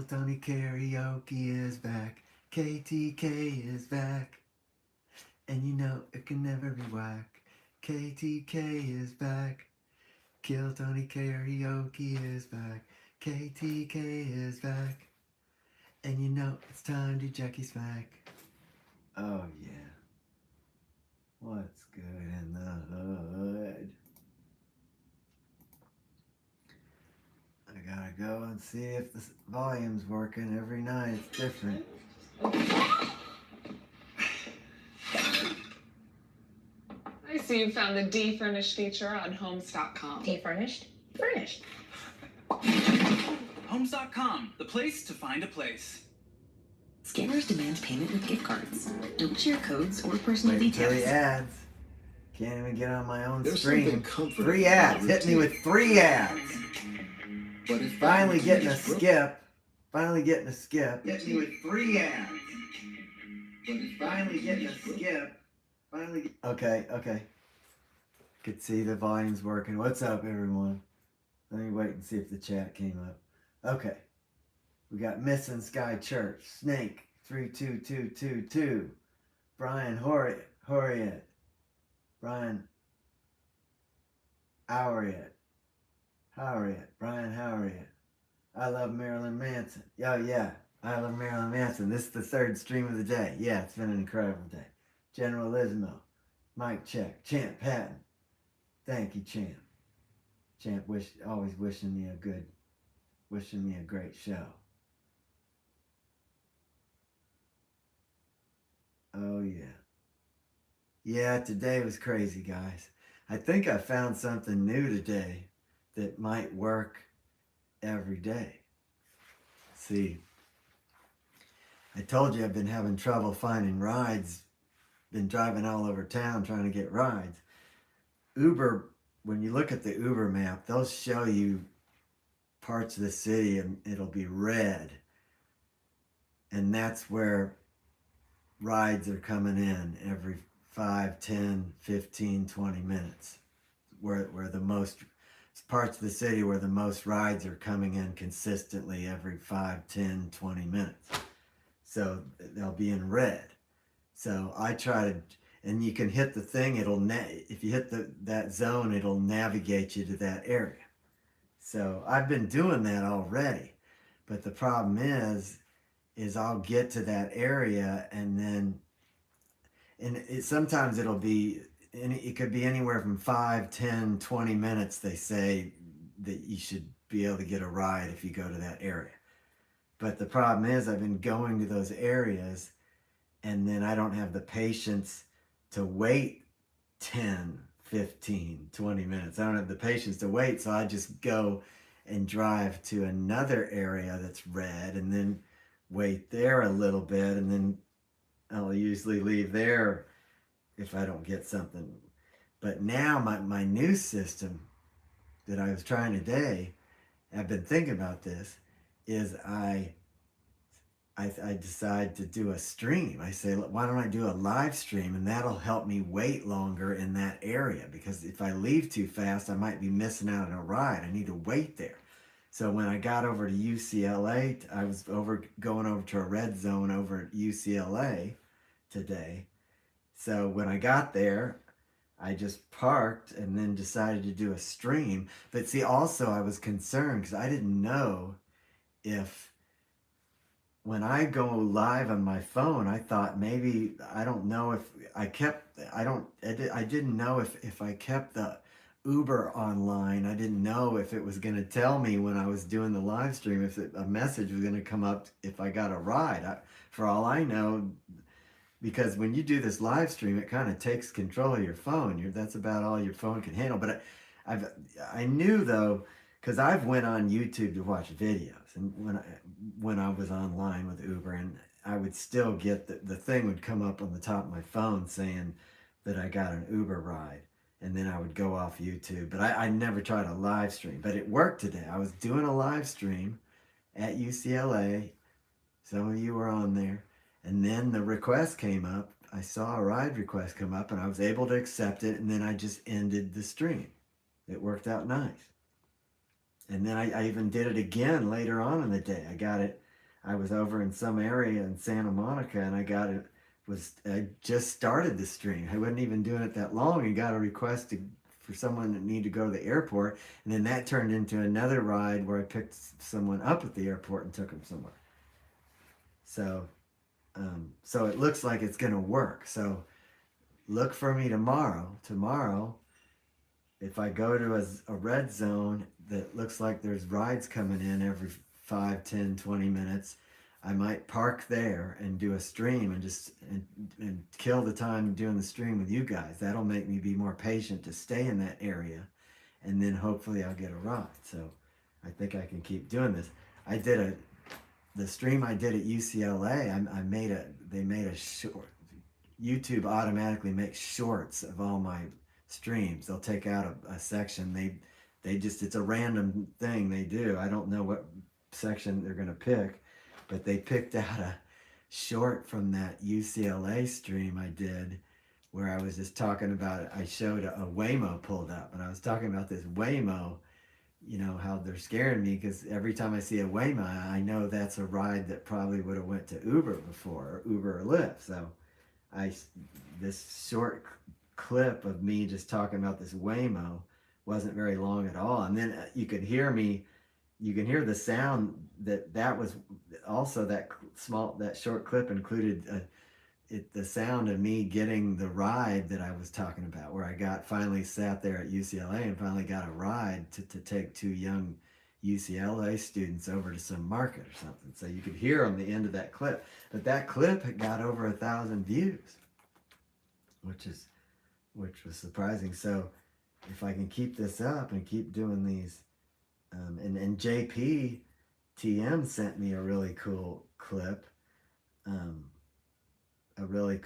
Tony Karaoke is back. KTK is back. And you know it can never be whack. KTK is back. Kill Tony Karaoke is back. KTK is back. And you know it's time to Jackie Smack. Oh yeah. What's good in the hood? I gotta go and see if the volume's working. Every night it's different. I see you found the defurnished feature on homes.com. Defurnished? Furnished. Homes.com, the place to find a place. Scanners demand payment with gift cards. Don't share codes or personal details. 3 ads. Can't even get on my own There's screen. something comforting 3 ads. about Hit me with 3 ads. But if Finally getting a routine is skip. Finally getting a skip. Hit me with 3 ads. But if Finally getting a skip. Okay. Could see the volume's working. What's up, everyone? Let me wait and see if the chat came up. Okay. We got Missing Sky Church, Snake 32222, Brian Horiet, Brian Howriet, Brian Howriet. I love Marilyn Manson. Oh yeah, I love Marilyn Manson. This is the 3rd stream of the day. Yeah, it's been an incredible day. Generalismo, Mike Check, Champ Patton. Thank you, Champ. Champ always wishing me a great show. Oh yeah. Yeah, today was crazy, guys. I think I found something new today that might work every day. See, I told you I've been having trouble finding rides. Been driving all over town trying to get rides. Uber, when you look at the Uber map, they'll show you parts of the city and it'll be red. And that's where rides are coming in every 5, 10, 15, 20 minutes. Where the most parts of the city where the most rides are coming in consistently every 5, 10, 20 minutes. So they'll be in red. So I try to, and you can hit the thing, if you hit that zone, it'll navigate you to that area. So I've been doing that already. But the problem is I'll get to that area and sometimes it'll be, it could be anywhere from 5, 10, 20 minutes, they say, that you should be able to get a ride if you go to that area. But the problem is I've been going to those areas and then I don't have the patience to wait 10, 15, 20 minutes. I don't have the patience to wait, so I just go and drive to another area that's red and then wait there a little bit, and then I'll usually leave there if I don't get something. But now my new system that I was trying today, I've been thinking about this, is I decide to do a stream. I say, why don't I do a live stream, and that'll help me wait longer in that area, because if I leave too fast, I might be missing out on a ride. I need to wait there. So when I got over to UCLA, I was going over to a red zone over at UCLA today. So when I got there, I just parked and then decided to do a stream. But see, also I was concerned because I didn't know if, when I go live on my phone, I thought maybe, I don't know if I didn't know if I kept the Uber online. I didn't know if it was going to tell me when I was doing the live stream, if a message was going to come up if I got a ride. For all I know, because when you do this live stream, it kind of takes control of your phone. That's about all your phone can handle. But I knew though, because I've went on YouTube to watch videos, and when I was online with Uber, and I would still get the thing would come up on the top of my phone saying that I got an Uber ride, and then I would go off YouTube. But I never tried a live stream, but it worked today. I was doing a live stream at UCLA. Some of you were on there, and then the request came up. I saw a ride request come up, and I was able to accept it, and then I just ended the stream. It worked out nice. And then I even did it again later on in the day. I got it I was over in some area in Santa Monica, and I just started the stream. I wasn't even doing it that long, and got a request for someone that needed to go to the airport, and then that turned into another ride where I picked someone up at the airport and took them somewhere. So, so it looks like it's gonna work. So look for me tomorrow. Tomorrow, if I go to a red zone that looks like there's rides coming in every 5, 10, 20 minutes, I might park there and do a stream and just and kill the time doing the stream with you guys. That'll make me be more patient to stay in that area, and then hopefully I'll get a ride. So I think I can keep doing this. The stream I did at UCLA. They made a short. YouTube automatically makes shorts of all my streams. They'll take out a section. It's a random thing they do. I don't know what section they're gonna pick, but they picked out a short from that UCLA stream I did where I was just talking about it. I showed a Waymo pulled up, and I was talking about this Waymo, how they're scaring me, because every time I see a Waymo, I know that's a ride that probably would have went to Uber before, or Uber or Lyft. So this short clip of me just talking about this Waymo wasn't very long at all, and then you can hear the sound that was also that short clip included the sound of me getting the ride that I was talking about, where I finally sat there at UCLA and finally got a ride to take 2 young UCLA students over to some market or something. So you could hear on the end of that clip, but that clip had got over 1,000 views, which was surprising. So if I can keep this up and keep doing these, and JP TM sent me a really cool clip, a really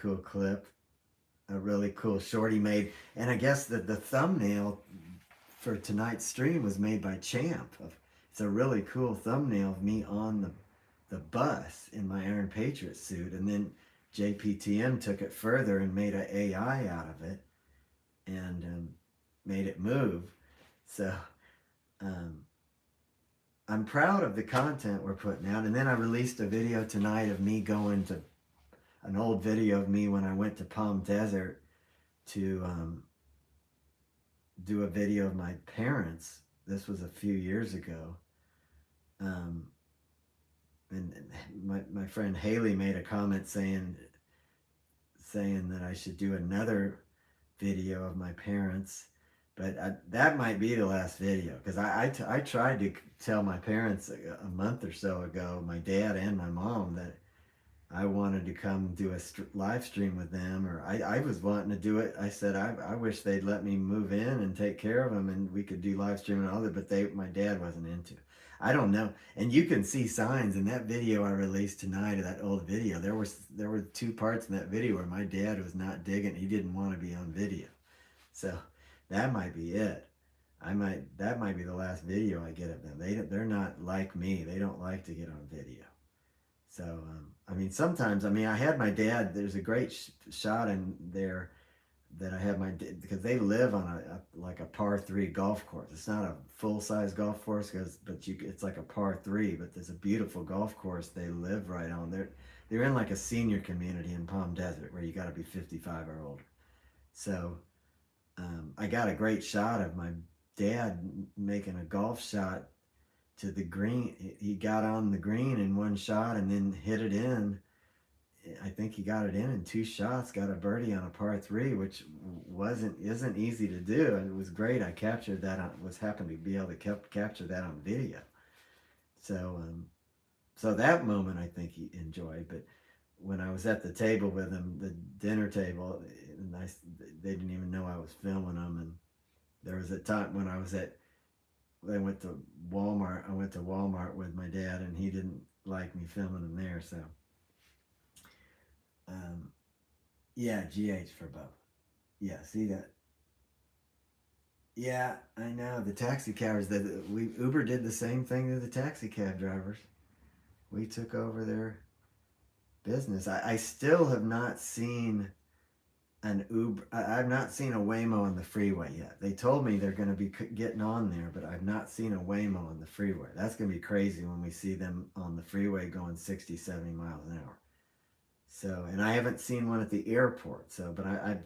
cool short he made, and I guess that the thumbnail for tonight's stream was made by Champ. It's a really cool thumbnail of me on the bus in my Iron Patriot suit, and then JPTM took it further and made an AI out of it and made it move. So I'm proud of the content we're putting out. And then I released a video tonight of me going to an old video of me when I went to Palm Desert to do a video of my parents. This was a few years ago. And my friend Haley made a comment saying that I should do another video of my parents, but that might be the last video, because I tried to tell my parents a month or so ago, my dad and my mom, that I wanted to come do a live stream with them, or I was wanting to do it. I said I wish they'd let me move in and take care of them, and we could do live streaming and all that, but my dad wasn't into it. I don't know. And you can see signs in that video I released tonight, of that old video. There were 2 parts in that video where my dad was not digging. He didn't want to be on video. So that might be it. That might be the last video I get of them. They're not like me. They don't like to get on video. So sometimes I had my dad. There's a great shot in there that I have because they live on a par 3 golf course. It's not a full-size golf course, it's like a par 3, but there's a beautiful golf course they live right on. They're in like a senior community in Palm Desert where you got to be 55 or older. So I got a great shot of my dad making a golf shot to the green. He got on the green in one shot and then hit it in. I think he got it in 2 shots, got a birdie on a par 3, which isn't easy to do. And it was great. I captured that happened to be able to capture that on video. So that moment I think he enjoyed. But when I was at the table with him, the dinner table, and they didn't even know I was filming them. And there was a time when I went to Walmart. I went to Walmart with my dad, and he didn't like me filming him there. So, yeah, GH for both. Yeah, see that? Yeah, I know. The taxi cabs, Uber did the same thing to the taxi cab drivers. We took over their business. I still have not seen an Uber. I've not seen a Waymo on the freeway yet. They told me they're going to be getting on there, but I've not seen a Waymo on the freeway. That's going to be crazy when we see them on the freeway going 60, 70 miles an hour. So, and I haven't seen one at the airport. So, but I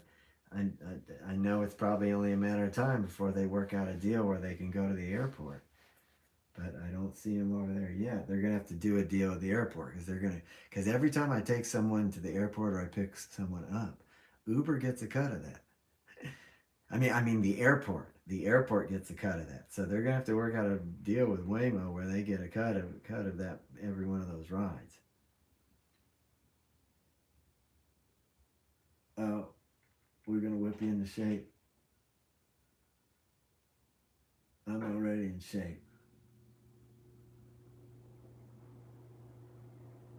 know it's probably only a matter of time before they work out a deal where they can go to the airport. But I don't see them over there yet. They're gonna have to do a deal at the airport because every time I take someone to the airport or I pick someone up, Uber gets a cut of that. I mean the airport. The airport gets a cut of that. So they're gonna have to work out a deal with Waymo where they get a cut of that every one of those rides. Oh, we're gonna whip you into shape. I'm already in shape.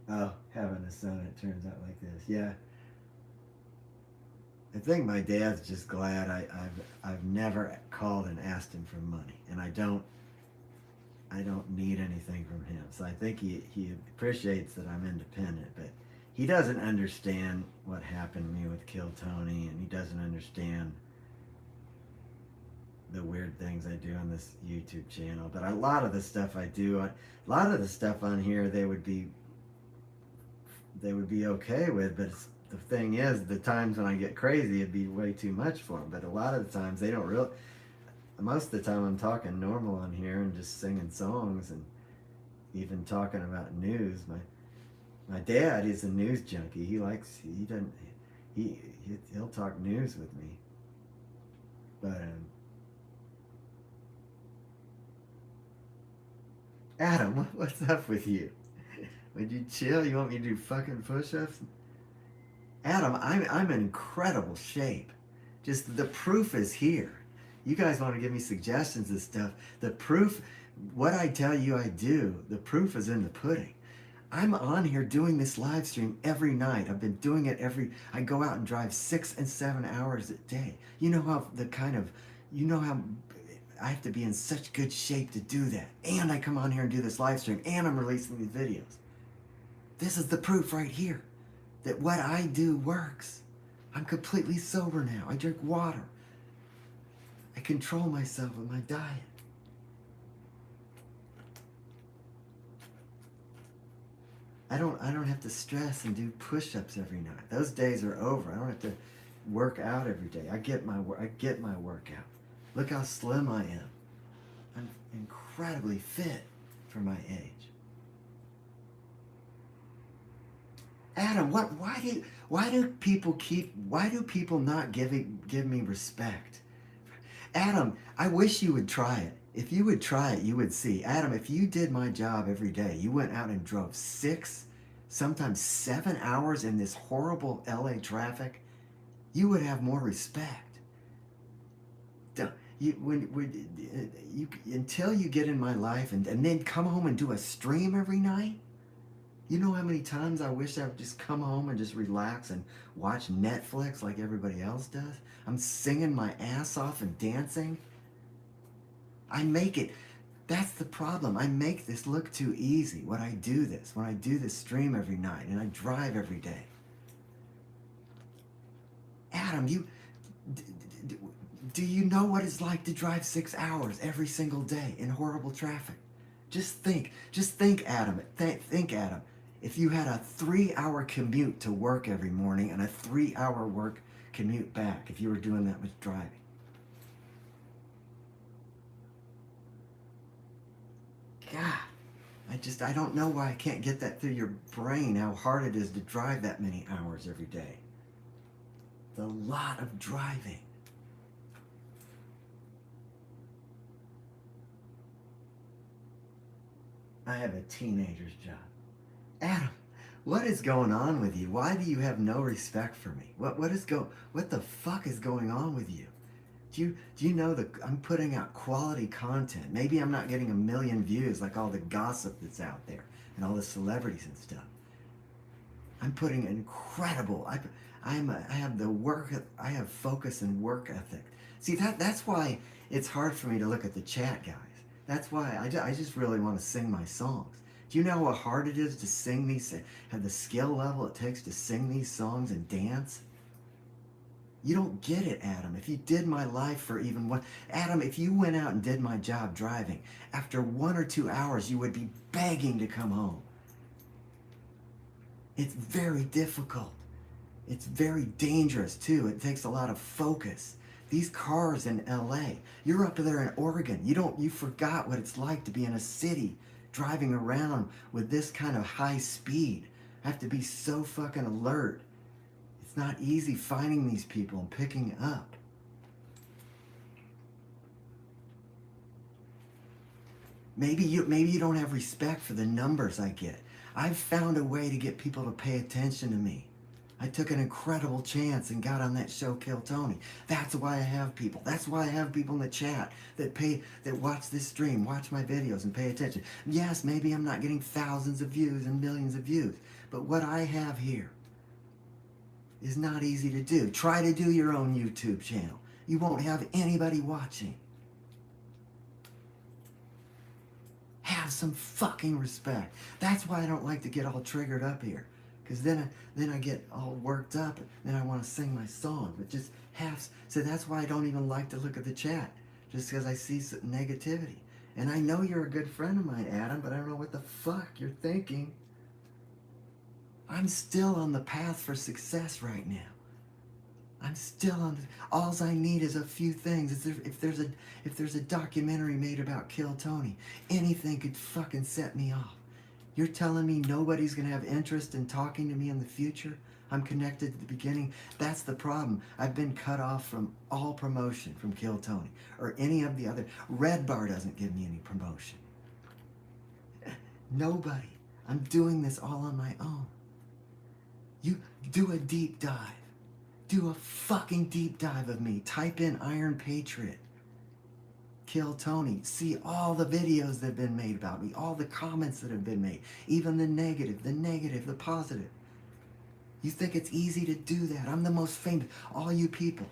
Oh, having a son, it turns out like this. Yeah, I think my dad's just glad I've never called and asked him for money, and I don't need anything from him. So I think he appreciates that I'm independent, but he doesn't understand what happened to me with Kill Tony, and he doesn't understand the weird things I do on this YouTube channel. But a lot of the stuff I do, a lot of the stuff on here, they would be okay with. But the thing is, the times when I get crazy, it'd be way too much for them. But a lot of the times, they don't really. Most of the time, I'm talking normal on here and just singing songs and even talking about news. My dad is a news junkie. He'll talk news with me. But Adam, what's up with you? Would you chill? You want me to do fucking push-ups? Adam, I'm in incredible shape. Just the proof is here. You guys want to give me suggestions and stuff. The proof, what I tell you I do, the proof is in the pudding. I'm on here doing this live stream every night. I've been doing it I go out and drive 6 and 7 hours a day. You know how I have to be in such good shape to do that. And I come on here and do this live stream and I'm releasing these videos. This is the proof right here that what I do works. I'm completely sober now. I drink water. I control myself with my diet. I don't have to stress and do push-ups every night. Those days are over. I don't have to work out every day. I get my workout. Look how slim I am. I'm incredibly fit for my age. Adam, why do people not give me respect? Adam, I wish you would try it. If you would try it, you would see. Adam, if you did my job every day, you went out and drove 6, sometimes 7 hours in this horrible LA traffic, you would have more respect. Until you get in my life and then come home and do a stream every night, you know how many times I wish I would just come home and just relax and watch Netflix like everybody else does? I'm singing my ass off and dancing. That's the problem. I make this look too easy when I do this stream every night and I drive every day. Adam, do you know what it's like to drive 6 hours every single day in horrible traffic? Just think, Adam. Think, Adam. If you had a 3-hour commute to work every morning and a 3-hour work commute back, if you were doing that much driving. God, I don't know why I can't get that through your brain, how hard it is to drive that many hours every day. It's a lot of driving. I have a teenager's job. Adam, what is going on with you? Why do you have no respect for me? What the fuck is going on with you? Do you know that I'm putting out quality content? Maybe I'm not getting 1 million views like all the gossip that's out there and all the celebrities and stuff. I'm putting incredible. I have focus and work ethic. See, that's why it's hard for me to look at the chat, guys. That's why I just really want to sing my songs. Do you know how hard it is to sing these, have the skill level it takes to sing these songs and dance? You don't get it, Adam. If you did my life for even one, Adam, if you went out and did my job driving, after 1 or 2 hours, you would be begging to come home. It's very difficult. It's very dangerous too. It takes a lot of focus. These cars in LA, you're up there in Oregon. You forgot what it's like to be in a city driving around with this kind of high speed. I have to be so fucking alert. It's not easy finding these people and picking up. Maybe you don't have respect for the numbers I get. I've found a way to get people to pay attention to me. I took an incredible chance and got on that show Kill Tony. That's why I have people. That's why I have people in the chat that watch this stream, watch my videos and pay attention. Yes, maybe I'm not getting thousands of views and millions of views, but what I have here is not easy to do. Try to do your own YouTube channel. You won't have anybody watching. Have some fucking respect. That's why I don't like to get all triggered up here. Because then I get all worked up and then I want to sing my song. But just so that's why I don't even like to look at the chat. Just because I see some negativity. And I know you're a good friend of mine, Adam, but I don't know what the fuck you're thinking. I'm still on the path for success right now. I'm still on. Alls I need is a few things. If there's a documentary made about Kill Tony, anything could fucking set me off. You're telling me nobody's gonna have interest in talking to me in the future? I'm connected at the beginning. That's the problem. I've been cut off from all promotion from Kill Tony or any of the other. Red Bar doesn't give me any promotion. Nobody. I'm doing this all on my own. You do a deep dive. Do a fucking deep dive of me. Type in Iron Patriot. Kill Tony. See all the videos that have been made about me. All the comments that have been made. Even the negative, the positive. You think it's easy to do that? I'm the most famous. All you people.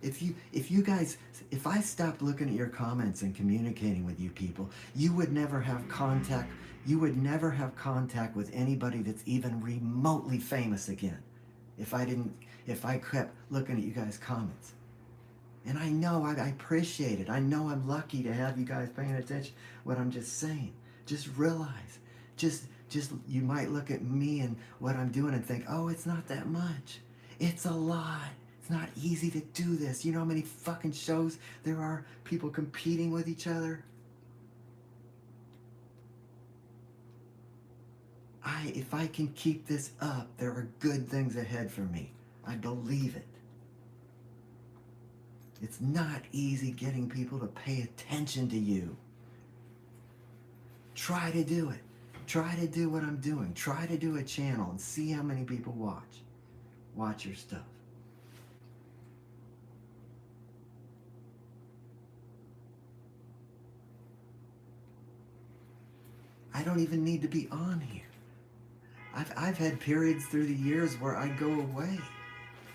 If I stopped looking at your comments and communicating with you people, you would never have contact. You would never have contact with anybody that's even remotely famous again. If I kept looking at you guys' comments. And I know, I appreciate it. I know I'm lucky to have you guys paying attention to what I'm just saying. Just realize, you might look at me and what I'm doing and think, oh, it's not that much. It's a lot. It's not easy to do this. You know how many fucking shows there are, people competing with each other? If I can keep this up, there are good things ahead for me. I believe it. It's not easy getting people to pay attention to you. Try to do it. Try to do what I'm doing. Try to do a channel and see how many people watch. Watch your stuff. I don't even need to be on here. I've had periods through the years where I go away,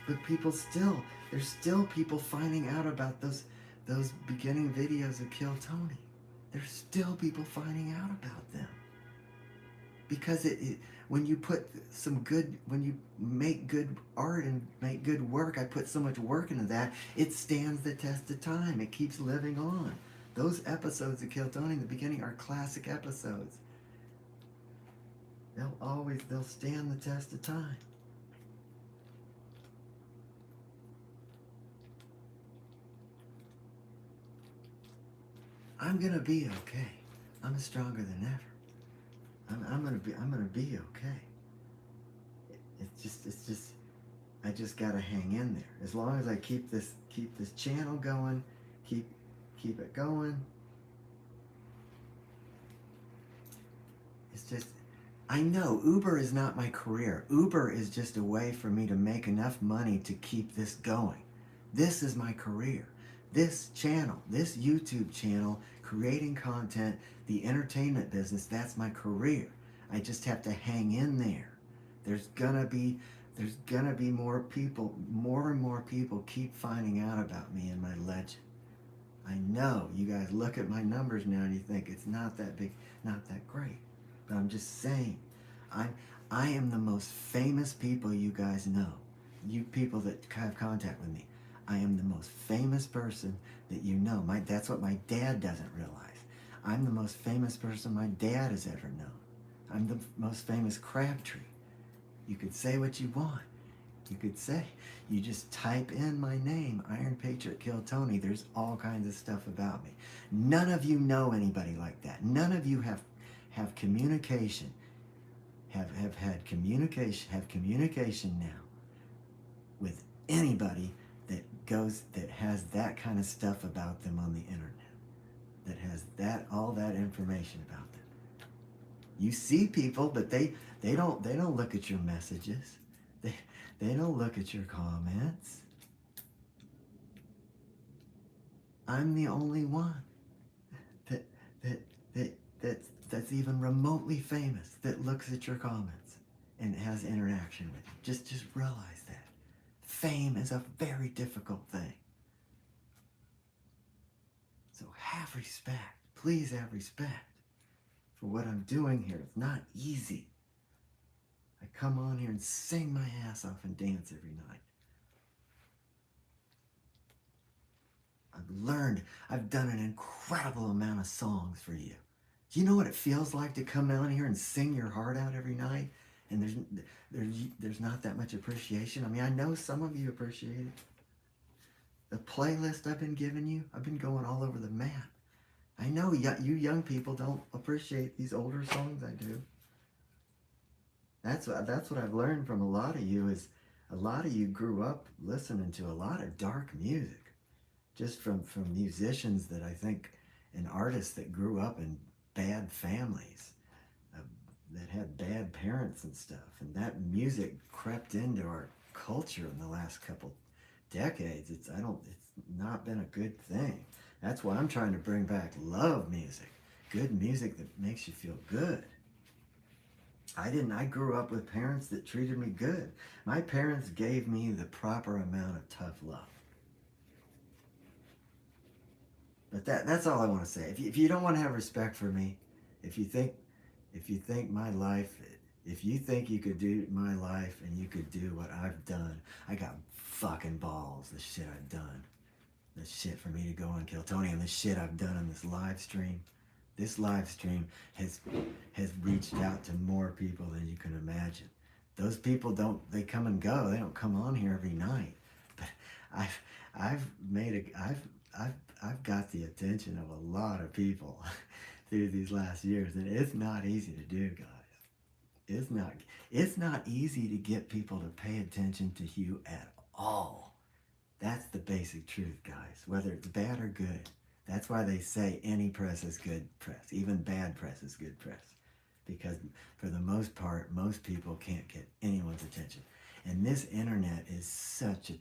but there's still people finding out about those beginning videos of Kill Tony. There's still people finding out about them. Because when you make good art and make good work, I put so much work into that, it stands the test of time. It keeps living on. Those episodes of Kill Tony in the beginning are classic episodes. They'll stand the test of time. I'm gonna be okay. I'm stronger than ever. I'm gonna be okay. It's just I just gotta hang in there. As long as I keep this channel going, keep it going. It's just, I know Uber is not my career. Uber is just a way for me to make enough money to keep this going. This is my career. This channel, this YouTube channel, creating content, the entertainment business, that's my career. I just have to hang in there. There's gonna be more people, more and more people keep finding out about me and my legend. I know you guys look at my numbers now and you think it's not that big, not that great. But I'm just saying, I am the most famous people you guys know. you people that have contact with me, I am the most famous person that you know. That's what my dad doesn't realize. I'm the most famous person my dad has ever known. I'm the most famous Crabtree. You could say what you want. You could say, you just type in my name, Iron Patriot Kill Tony. There's all kinds of stuff about me. None of you know anybody like that. None of you have communication, have communication now with anybody that has that kind of stuff about them on the internet, that has all that information about them. You see people, but they don't look at your messages. They don't look at your comments. I'm the only one that that that's even remotely famous that looks at your comments and has interaction with you. Just realize that. Fame is a very difficult thing. So have respect. Please have respect for what I'm doing here. It's not easy. I come on here and sing my ass off and dance every night. I've done an incredible amount of songs for you. Do you know what it feels like to come down here and sing your heart out every night? And there's not that much appreciation. I mean, I know some of you appreciate it. The playlist I've been giving you, I've been going all over the map. I know you young people don't appreciate these older songs. I do. That's what I've learned from a lot of you, is a lot of you grew up listening to a lot of dark music, just from musicians that I think, and artists that grew up in bad families, that had bad parents and stuff, and that music crept into our culture in the last couple decades. It's not been a good thing. That's why I'm trying to bring back love music, good music that makes you feel good. I grew up with parents that treated me good. My parents gave me the proper amount of tough love. But that's all I want to say. If you don't want to have respect for me, if you think my life, if you think you could do my life and you could do what I've done, I got fucking balls, the shit I've done. The shit for me to go and kill Tony, and the shit I've done in this live stream. This live stream has reached out to more people than you can imagine. Those people they come and go. They don't come on here every night. But I've got the attention of a lot of people through these last years, and it's not easy to do, guys. It's not easy to get people to pay attention to you at all. That's the basic truth, guys, whether it's bad or good. That's why they say any press is good press. Even bad press is good press. Because for the most part, most people can't get anyone's attention. And this internet is such a...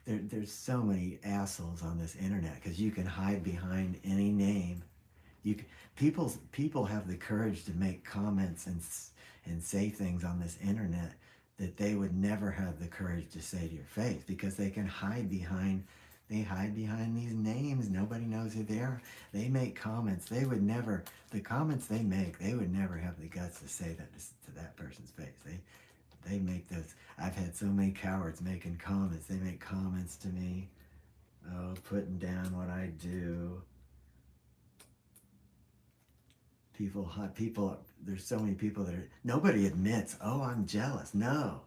There's so many assholes on this internet, because you can hide behind any name. People have the courage to make comments and say things on this internet that they would never have the courage to say to your face, because they can hide behind these names. Nobody knows who they are. They make comments. The comments they make, they would never have the guts to say that to that person's face. They make those. I've had so many cowards making comments. They make comments to me, putting down what I do. People, there's so many people that nobody admits, I'm jealous. No,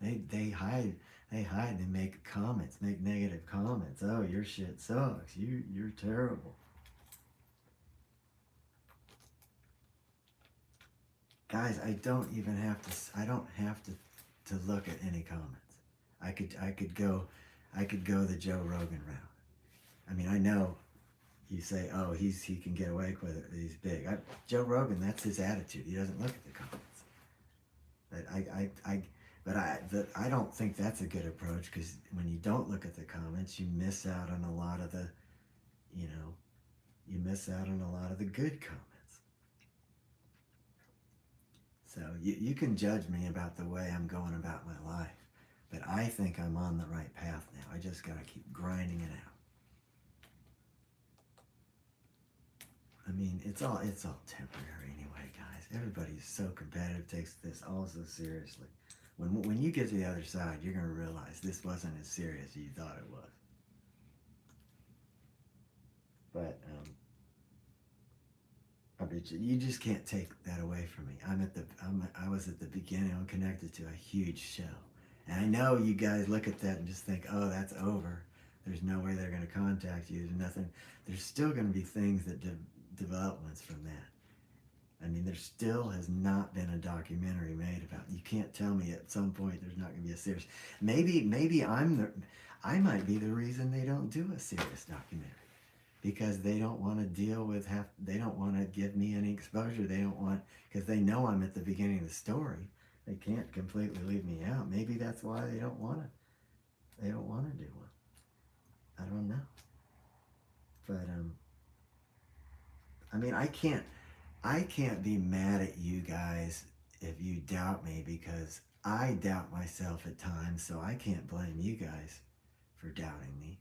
they hide. They hide and make comments, make negative comments. Oh, your shit sucks. You're terrible. Guys, I don't have to look at any comments. I could go the Joe Rogan route. I mean, I know you say, he can get away with it. He's big. Joe Rogan, that's his attitude. He doesn't look at the comments. But I don't think that's a good approach, because when you don't look at the comments, you miss out on a lot of the, good comments. So you can judge me about the way I'm going about my life, but I think I'm on the right path now. I just got to keep grinding it out. I mean, it's all temporary anyway, guys. Everybody's so competitive, takes this all so seriously. When you get to the other side, you're going to realize this wasn't as serious as you thought it was. But I bet you just can't take that away from me. I was at the beginning. I'm connected to a huge show, and I know you guys look at that and just think, oh, that's over. There's no way they're going to contact you. There's nothing. There's still going to be things that developments from that. I mean, there still has not been a documentary made about. You can't tell me at some point there's not going to be a serious. Maybe I might be the reason they don't do a serious documentary, because they don't want to deal with they don't want to give me any exposure. They don't want, because they know I'm at the beginning of the story. They can't completely leave me out. Maybe that's why they don't want to. They don't want to do one. I don't know. But I mean, I can't be mad at you guys if you doubt me, because I doubt myself at times, so I can't blame you guys for doubting me.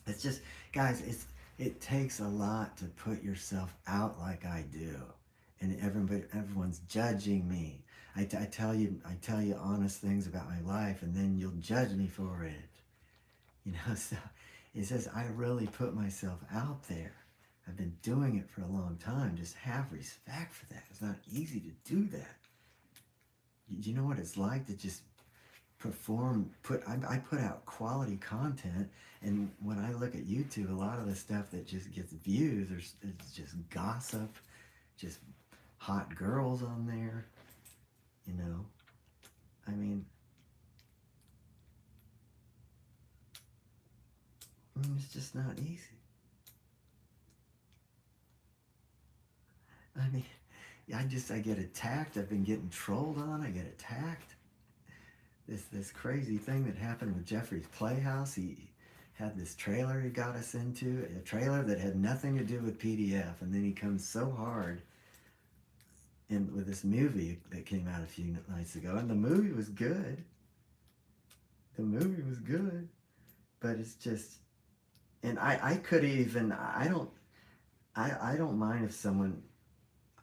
It's just, guys, it takes a lot to put yourself out like I do, and everyone's judging me. I tell you honest things about my life, and then you'll judge me for it. So it says I really put myself out there. I've been doing it for a long time. Just have respect for that. It's not easy to do that. You know what it's like to just perform, I put out quality content, and when I look at YouTube, a lot of the stuff that just gets views, it's just gossip, just hot girls on there, I mean, it's just not easy. I mean, I get attacked. I've been getting trolled on. I get attacked. This crazy thing that happened with Jeffrey's Playhouse. He had this trailer he got us into, a trailer that had nothing to do with PDF, and then he comes so hard with this movie that came out a few nights ago, and the movie was good. But it's just, and I could even, I don't mind if someone,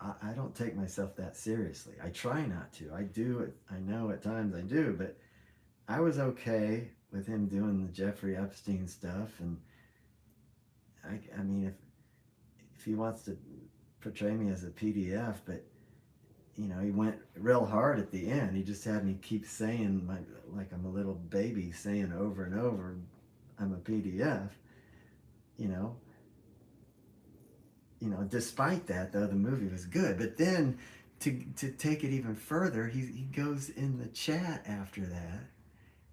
I don't take myself that seriously. I try not to. I do it. I know at times I do, but I was okay with him doing the Jeffrey Epstein stuff, and I mean, if he wants to portray me as a PDF, but he went real hard at the end. He just had me keep saying, like I'm a little baby saying over and over, I'm a PDF, despite that, though, the movie was good. But then to take it even further, he goes in the chat after that,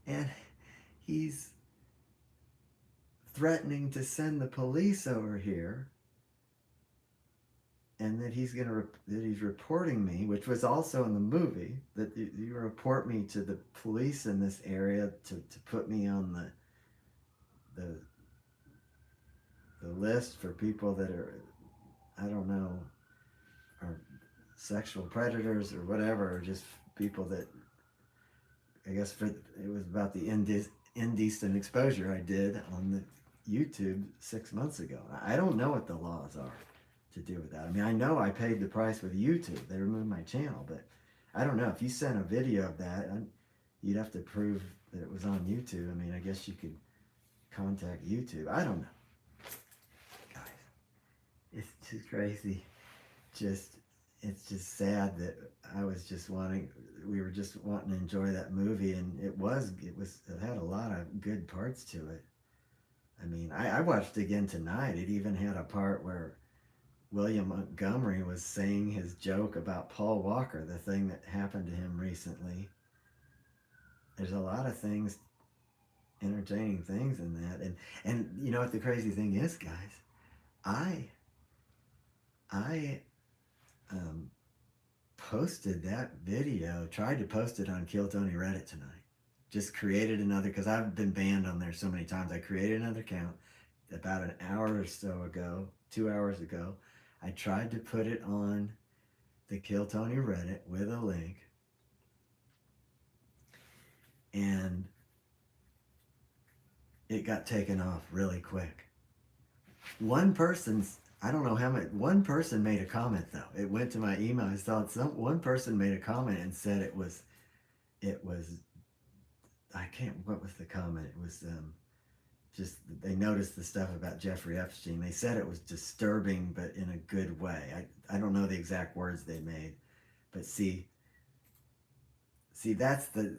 and he's threatening to send the police over here, and that he's reporting me, which was also in the movie, that you report me to the police in this area to put me on the list for people that are, I don't know, are sexual predators or whatever, or just people that, I guess it was about the indecent exposure I did on the YouTube 6 months ago. I don't know what the laws are to do with that. I mean, I know I paid the price with YouTube. They removed my channel, but I don't know. If you sent a video of that, you'd have to prove that it was on YouTube. I mean, I guess you could contact YouTube. I don't know. It's just crazy. It's just sad that we were just wanting to enjoy that movie, and it had a lot of good parts to it. I mean, I watched it again tonight. It even had a part where William Montgomery was saying his joke about Paul Walker, the thing that happened to him recently. There's a lot of things, entertaining things in that. And you know what the crazy thing is, guys? I posted that video, tried to post it on Kill Tony Reddit tonight. Just created another, because I've been banned on there so many times. I created another account about an hour or so ago, 2 hours ago. I tried to put it on the Kill Tony Reddit with a link, and it got taken off really quick. One person made a comment, though. It went to my email. I saw one person made a comment and said it was it was, I can't, what was the comment? It was just, they noticed the stuff about Jeffrey Epstein. They said it was disturbing, but in a good way. I don't know the exact words they made, but see, that's the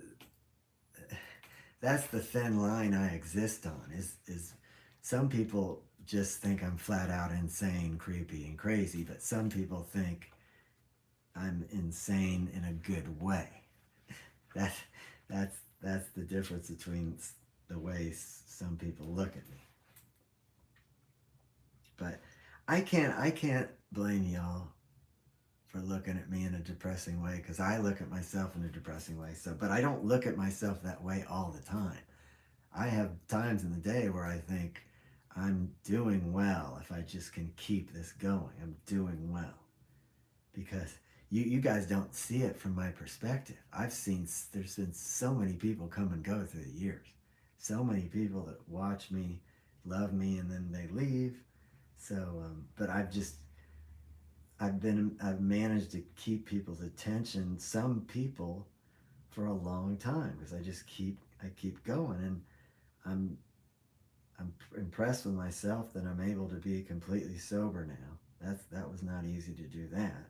thin line I exist on. Is some people just think I'm flat out insane, creepy, and crazy, but some people think I'm insane in a good way. That that's the difference between the ways some people look at me. But I can't blame y'all for looking at me in a depressing way, because I look at myself in a depressing way. So, but I don't look at myself that way all the time. I have times in the day where I think I'm doing well if I just can keep this going. I'm doing well because you guys don't see it from my perspective. I've seen, there's been so many people come and go through the years. So many people that watch me, love me, and then they leave. So, but I've managed to keep people's attention, some people, for a long time, because I keep going, and I'm impressed with myself that I'm able to be completely sober now. That was not easy to do that.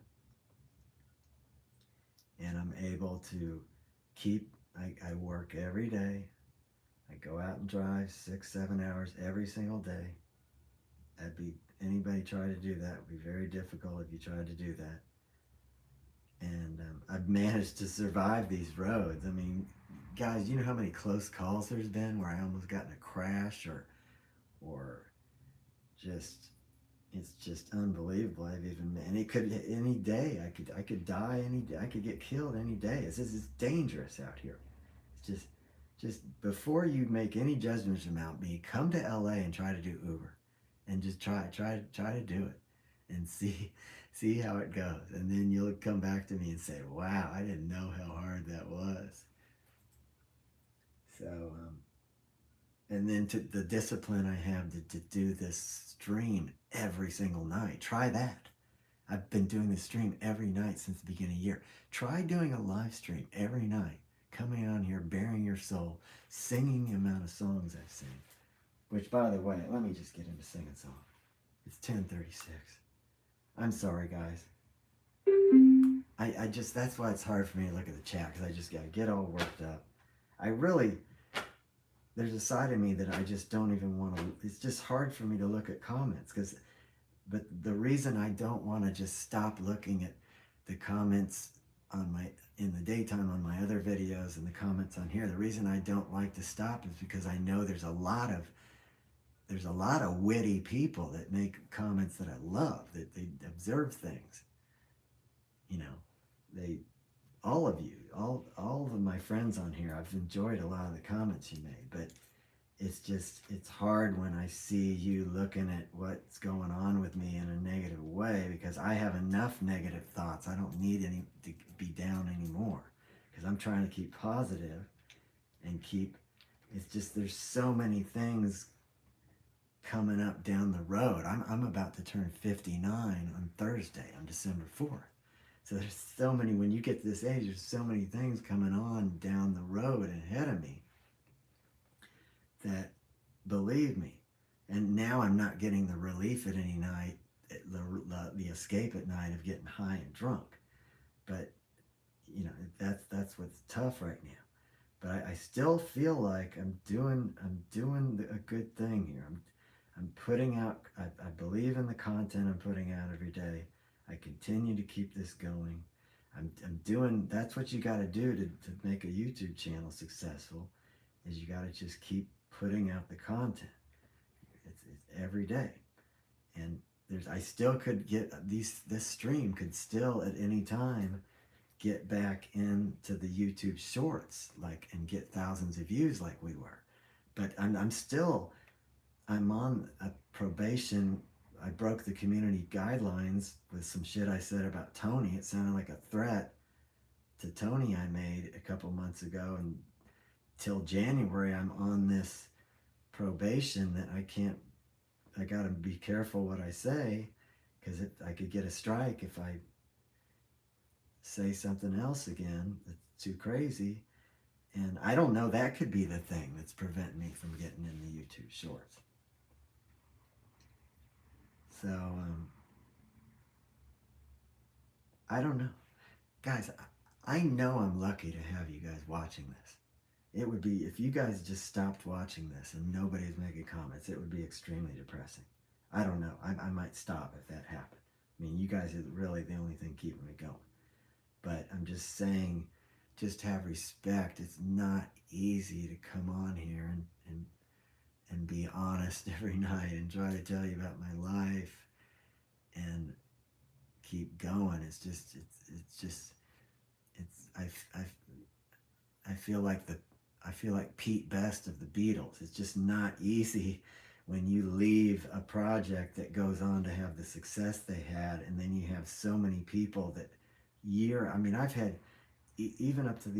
And I'm able to I work every day. I go out and drive 6-7 hours every single day. Anybody try to do that would be very difficult if you tried to do that. And I've managed to survive these roads. I mean, guys, you know how many close calls there's been where I almost got in a crash, or just, it's just unbelievable. And it could, any day I could die any day. I could get killed any day. This is dangerous out here. It's just before you make any judgments about me, come to LA and try to do Uber, and just try to do it and see how it goes. And then you'll come back to me and say, wow, I didn't know how hard that was. So, and then to the discipline I have to do this stream every single night. Try that. I've been doing this stream every night since the beginning of the year. Try doing a live stream every night, coming on here, bearing your soul, singing the amount of songs I've sing. Which, by the way, let me just get into singing song. It's 10:36. I'm sorry, guys. I just, that's why it's hard for me to look at the chat, because I just gotta get all worked up. There's a side of me that I just don't even want to, it's just hard for me to look at comments, but the reason I don't want to just stop looking at the comments in the daytime on my other videos and the comments on here, the reason I don't like to stop is because I know there's a lot of witty people that make comments that I love, that they observe things. You know, all of you, all of my friends on here, I've enjoyed a lot of the comments you made, but it's hard when I see you looking at what's going on with me in a negative way, because I have enough negative thoughts. I don't need to be down anymore, because I'm trying to keep positive and it's just, there's so many things coming up down the road. I'm about to turn 59 on Thursday, on December 4th. So there's so many, when you get to this age, there's so many things coming on down the road ahead of me that, believe me, and now I'm not getting the relief at any night, the escape at night of getting high and drunk. But, you know, that's what's tough right now. But I still feel like I'm doing a good thing here. I'm putting out, I believe in the content I'm putting out every day. I continue to keep this going. I'm doing, that's what you got to do to make a YouTube channel successful, is you got to just keep putting out the content. It's every day. And I still could get this stream could still at any time get back into the YouTube shorts, and get thousands of views like we were. But I'm on a probation. I broke the community guidelines with some shit I said about Tony. It sounded like a threat to Tony I made a couple months ago, and till January I'm on this probation that I gotta be careful what I say, because I could get a strike if I say something else again that's too crazy. And I don't know, that could be the thing that's preventing me from getting in the YouTube shorts. So, I don't know. Guys, I know I'm lucky to have you guys watching this. It would be, if you guys just stopped watching this and nobody's making comments, it would be extremely depressing. I don't know. I might stop if that happened. I mean, you guys are really the only thing keeping me going. But I'm just saying, just have respect. It's not easy to come on here and be honest every night and try to tell you about my life and keep going. I feel like Pete Best of the Beatles. It's just not easy when you leave a project that goes on to have the success they had, and then you have so many people that I mean, I've had even up to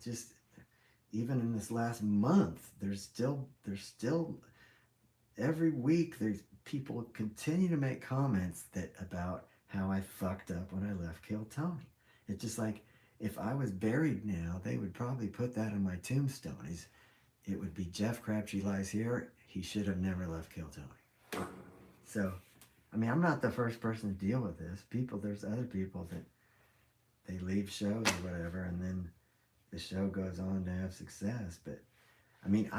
just even in this last month, there's still every week there's people continue to make comments about how I fucked up when I left Kill Tony. It's just like, if I was buried now, they would probably put that on my tombstone. It would be Jeff Crabtree lies here. He should have never left Kill Tony. So, I mean, I'm not the first person to deal with this. There's other people that they leave shows or whatever, and then the show goes on to have success. But I mean,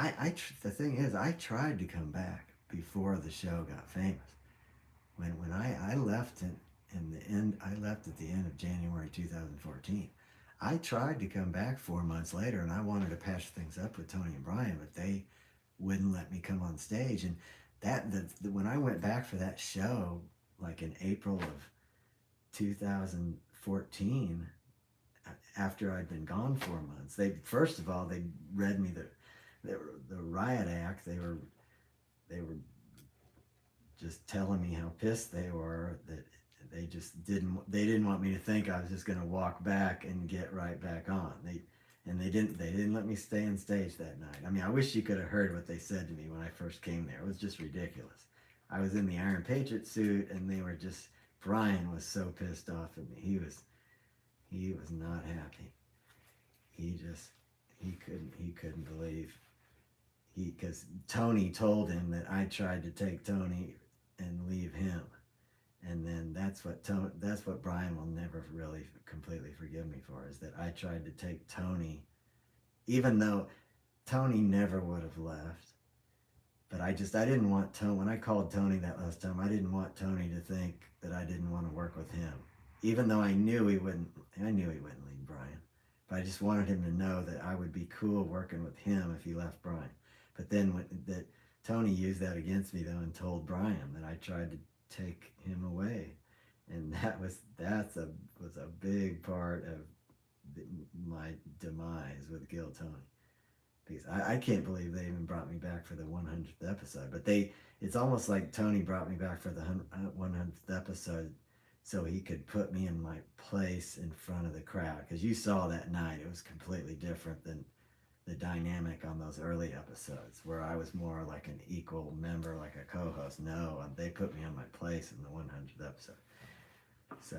the thing is, I tried to come back before the show got famous. When I left I left at the end of January 2014. I tried to come back 4 months later, and I wanted to patch things up with Tony and Brian, but they wouldn't let me come on stage. And when I went back for that show, like in April of 2014, after I'd been gone 4 months, first of all they read me the riot act. They were just telling me how pissed they were that they didn't want me to think I was just going to walk back and get right back on. They didn't let me stay on stage that night. I mean, I wish you could have heard what they said to me when I first came there. It was just ridiculous. I was in the Iron Patriot suit, and Brian was so pissed off at me. He was not happy. He couldn't believe, because Tony told him that I tried to take Tony and leave him. And then that's what Brian will never really completely forgive me for, is that I tried to take Tony, even though Tony never would have left. But I didn't want Tony, when I called Tony that last time, I didn't want Tony to think that I didn't want to work with him. Even though I knew he wouldn't leave Brian. But I just wanted him to know that I would be cool working with him if he left Brian. But then that Tony used that against me, though, and told Brian that I tried to take him away, and that was a big part of my demise with Gil Tony, because I can't believe they even brought me back for the 100th episode. But it's almost like Tony brought me back for the 100th episode so he could put me in my place in front of the crowd, because you saw that night it was completely different than the dynamic on those early episodes where I was more like an equal member, like a co-host. No, they put me on my place in the 100th episode. So,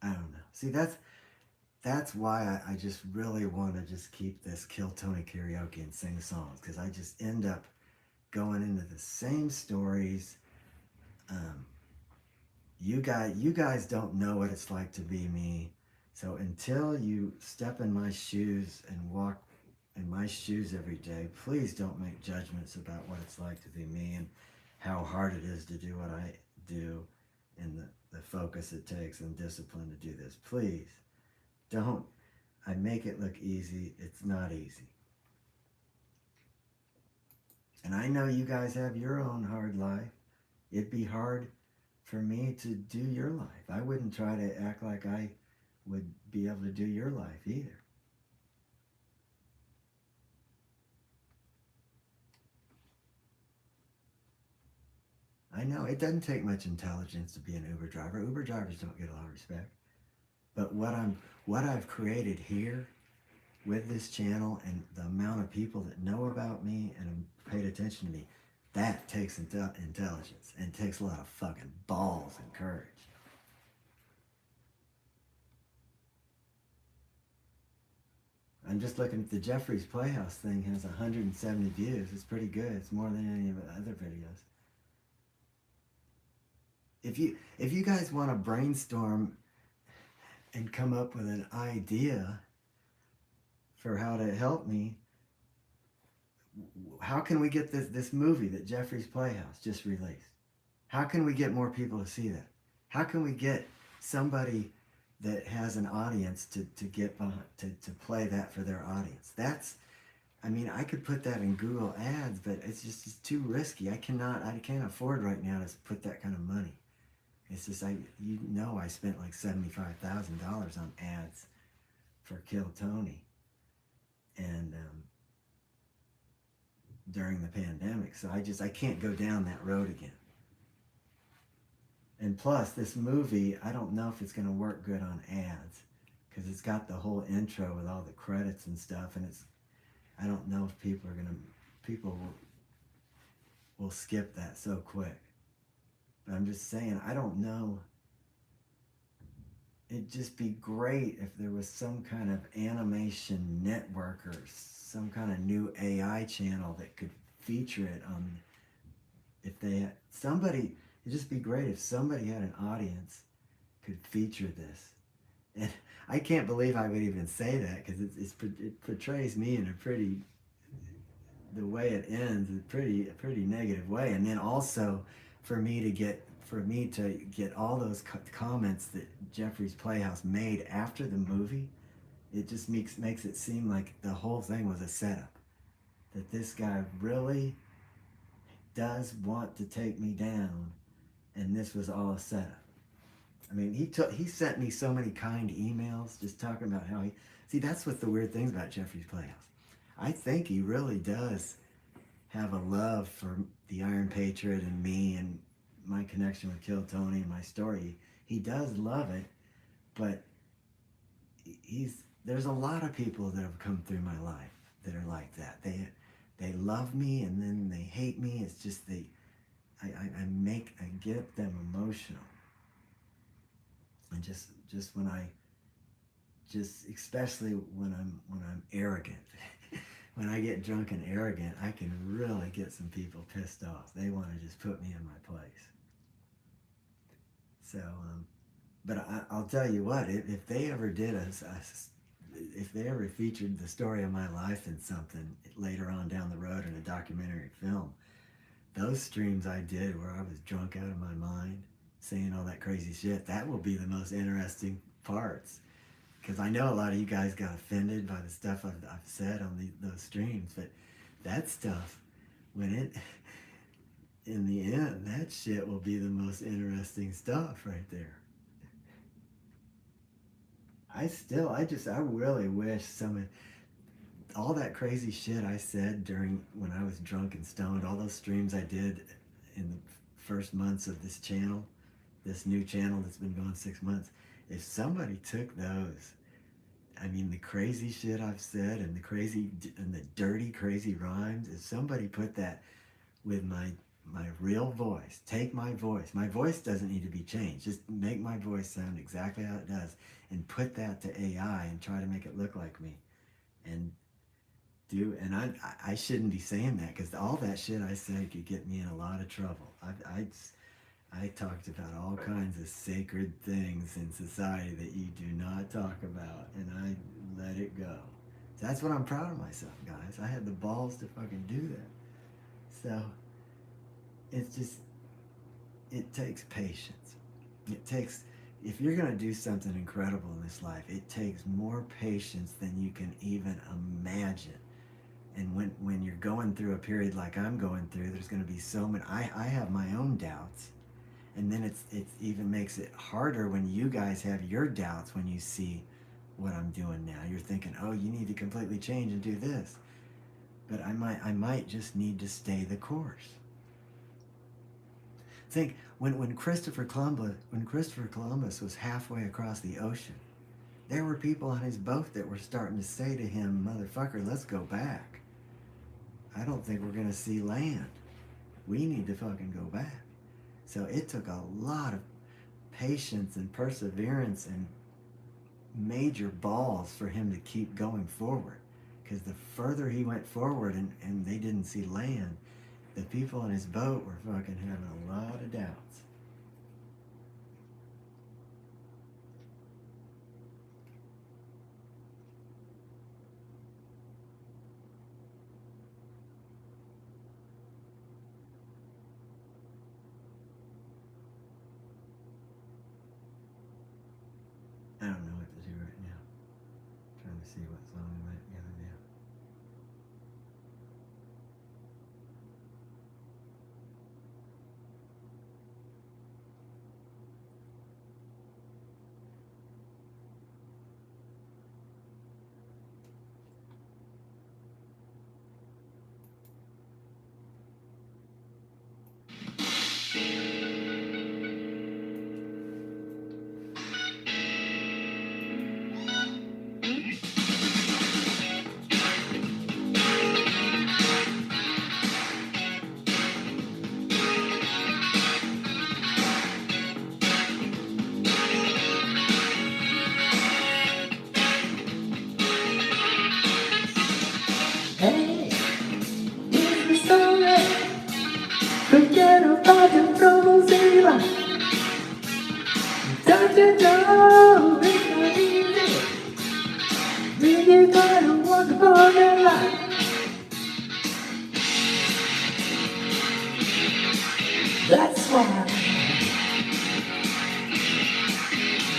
I don't know. See, that's why I just really want to just keep this Kill Tony Karaoke and sing songs, because I just end up going into the same stories. You guys don't know what it's like to be me. So until you step in my shoes and walk in my shoes every day, please don't make judgments about what it's like to be me and how hard it is to do what I do, and the focus it takes and discipline to do this. Please don't. I make it look easy. It's not easy. And I know you guys have your own hard life. It'd be hard for me to do your life. I wouldn't try to act like I would be able to do your life either. I know it doesn't take much intelligence to be an Uber driver. Uber drivers don't get a lot of respect. But what I've created here with this channel and the amount of people that know about me and have paid attention to me, that takes intelligence, and takes a lot of fucking balls and courage. I'm just looking at the Jeffrey's Playhouse thing, has 170 views. It's pretty good. It's more than any of the other videos. If you guys want to brainstorm and come up with an idea for how to help me, how can we get this movie that Jeffrey's Playhouse just released? How can we get more people to see that? How can we get somebody that has an audience to get behind, to play that for their audience? That's, I mean, I could put that in Google Ads, but it's too risky. I can't afford right now to put that kind of money. It's just, I spent like $75,000 on ads for Kill Tony, and during the pandemic, so I can't go down that road again. And plus, this movie, I don't know if it's going to work good on ads, because it's got the whole intro with all the credits and stuff, and I don't know if people will skip that so quick. But I'm just saying, I don't know. It'd just be great if there was some kind of animation network or some kind of new AI channel that could feature it on. If they had somebody, it'd just be great if somebody had an audience could feature this. And I can't believe I would even say that, because it portrays me in the way it ends, a pretty negative way. And then also, for me to get all those comments that Jeffrey's Playhouse made after the movie, it just makes it seem like the whole thing was a setup. That this guy really does want to take me down, and this was all a setup. I mean, he sent me so many kind emails just talking about how that's what the weird things about Jeffrey's Playhouse. I think he really does have a love for the Iron Patriot and me and my connection with Kill Tony and my story. He does love it, but there's a lot of people that have come through my life that are like that. They love me and then they hate me. It's just I get them emotional. And especially when I'm arrogant. When I get drunk and arrogant, I can really get some people pissed off. They want to just put me in my place. So, but I'll tell you what, if they ever did if they ever featured the story of my life in something later on down the road in a documentary film, those streams I did where I was drunk out of my mind, saying all that crazy shit, that will be the most interesting parts. Because I know a lot of you guys got offended by the stuff I've said on those streams, but that stuff, in the end, that shit will be the most interesting stuff right there. I really wish all that crazy shit I said when I was drunk and stoned, all those streams I did in the first months of this channel, this new channel that's been going 6 months, if somebody took those, I mean, the crazy shit I've said and the dirty, crazy rhymes, if somebody put that with my real voice, take my voice doesn't need to be changed, just make my voice sound exactly how it does, and put that to AI and try to make it look like me, and I shouldn't be saying that, because all that shit I said could get me in a lot of trouble. I talked about all kinds of sacred things in society that you do not talk about, and I let it go. So that's what I'm proud of myself, guys. I had the balls to fucking do that. So it takes patience. If you're gonna do something incredible in this life, it takes more patience than you can even imagine. And when you're going through a period like I'm going through, there's gonna be so many. I have my own doubts. And then it even makes it harder when you guys have your doubts when you see what I'm doing now. You're thinking, oh, you need to completely change and do this. But I might just need to stay the course. Think, when Christopher Columbus was halfway across the ocean, there were people on his boat that were starting to say to him, motherfucker, let's go back. I don't think we're going to see land. We need to fucking go back. So it took a lot of patience and perseverance and major balls for him to keep going forward. Because the further he went forward and they didn't see land, the people on his boat were fucking having a lot of doubts. I don't know what to do right now. Trying to see what song I might be able to do. Hey, is the story? Forget about your troubles in life. Don't you know it's not easy? When you gotta walk upon your life. That's why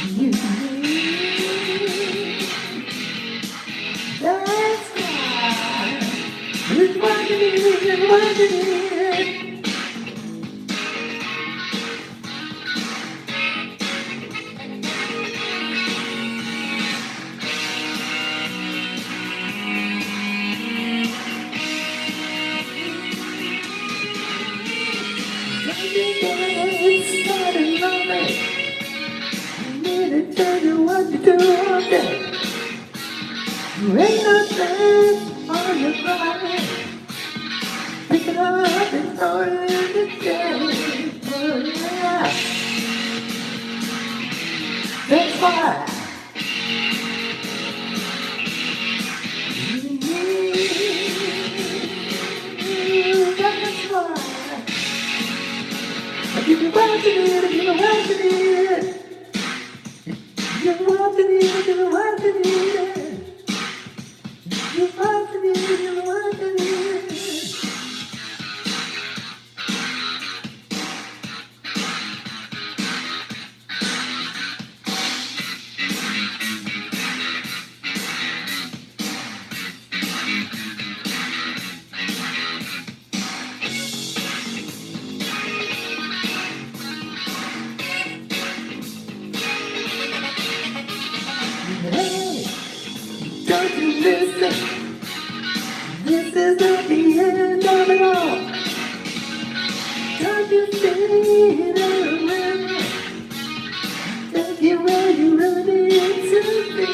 you need. That's why it's what you need and what you need. It's not a moment. I need to tell you what to do all day. You ain't nothing on your body. Pick it up and throw it in the day. Oh yeah. That's why. That's why. I give you what you need, I give you what you need. Give you what you need, I give you what you need. Give you what you need, I give you what you need. Hey, don't you listen? This is not the end of it all. Don't you see that take you where you really need to be?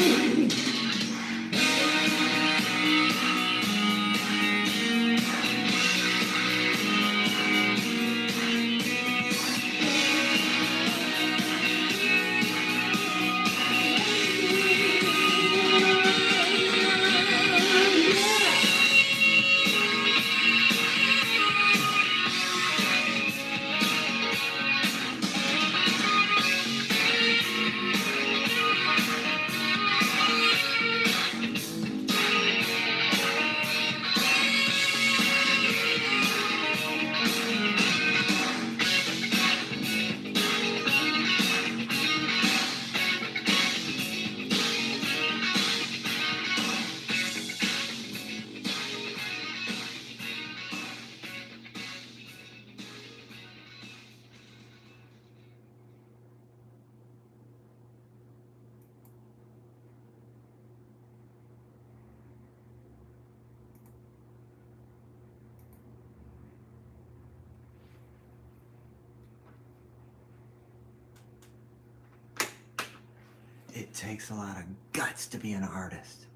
It takes a lot of guts to be an artist.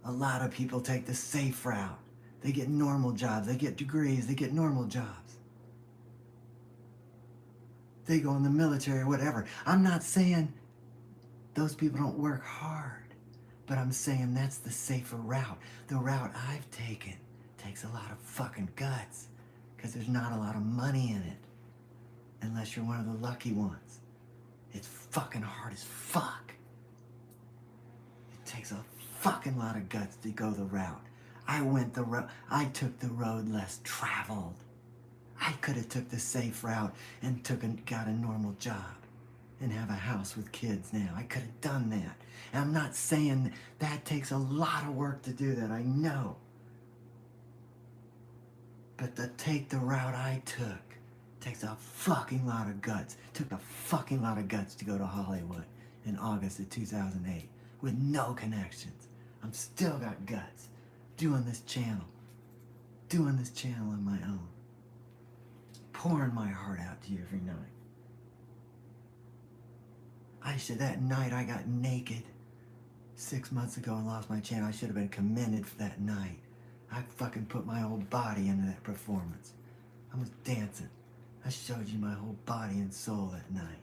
A lot of people take the safe route. They get normal jobs, they get degrees, they get normal jobs. They go in the military or whatever. I'm not saying Those people don't work hard. But I'm saying that's the safer route. The route I've taken takes a lot of fucking guts because there's not a lot of money in it unless you're one of the lucky ones. It's fucking hard as fuck. It takes a fucking lot of guts to go the route. I took the road less traveled. I could have took the safe route and got a normal job and have a house with kids now. I could have done that. And I'm not saying that takes a lot of work to do that, I know. But to take the route I took takes a fucking lot of guts. It took a fucking lot of guts to go to Hollywood in August of 2008 with no connections. I'm still got guts doing this channel on my own, pouring my heart out to you every night. That night I got naked 6 months ago and lost my channel. I should have been commended for that night. I fucking put my whole body into that performance. I was dancing. I showed you my whole body and soul that night.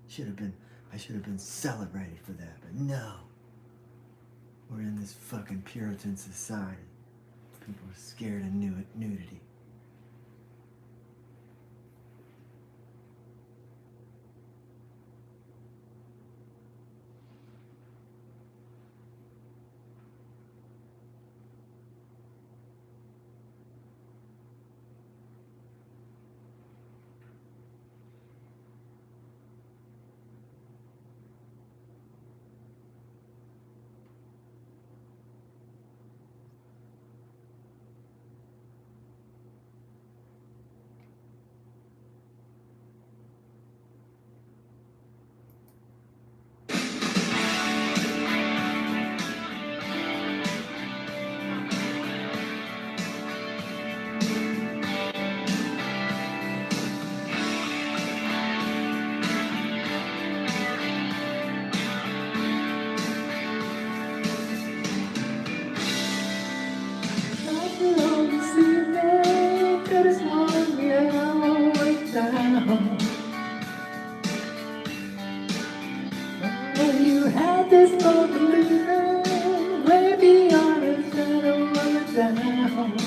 I should have been celebrated for that, but no. We're in this fucking Puritan society. People are scared of nudity. You had this moment living way beyond the shadow of a doubt.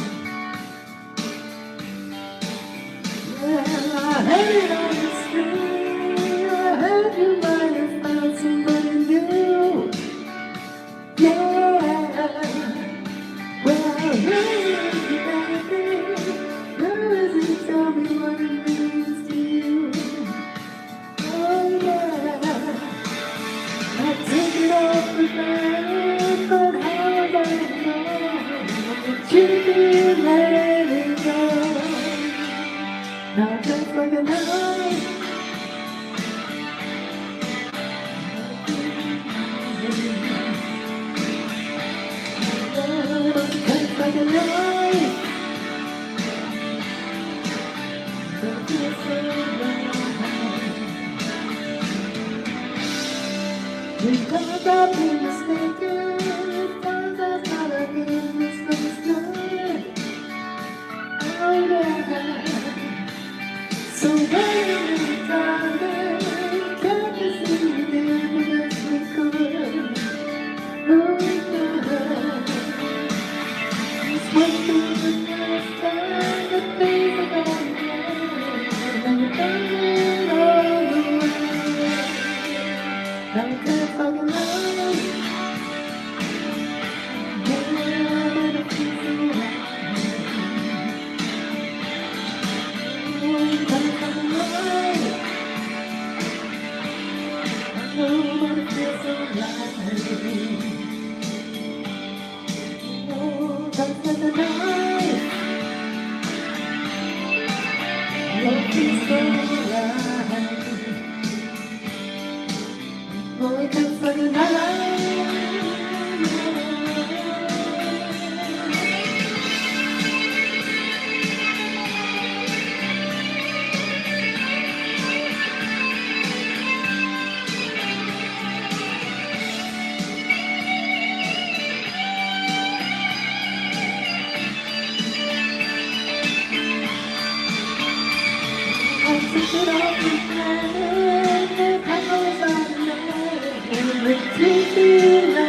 Well, I heard it on the street. I heard you might have found somebody new. Yeah. Well, who is it, baby? Who is it? Tell me what it means to you. Oh, yeah. I take it off the ground, but how do I know that you can let it go? Now just like a knife, just like a knife, don't feel so bad. It turns out being mistaken, it turns out not I've been misunderstood. Oh yeah. So when darling, can't you see we did the best we could? Oh yeah. Just went through the first time, the things are going wrong, and you're burning all the way. Now you can't talk enough. Yeah, but it feels so right. Oh, you can't talk enough. I know, but it feels so right. Oh, just like a knife. Oh, it feels so right. Oh, just like a knife. I took it off the planet, and I was on the land. But treat you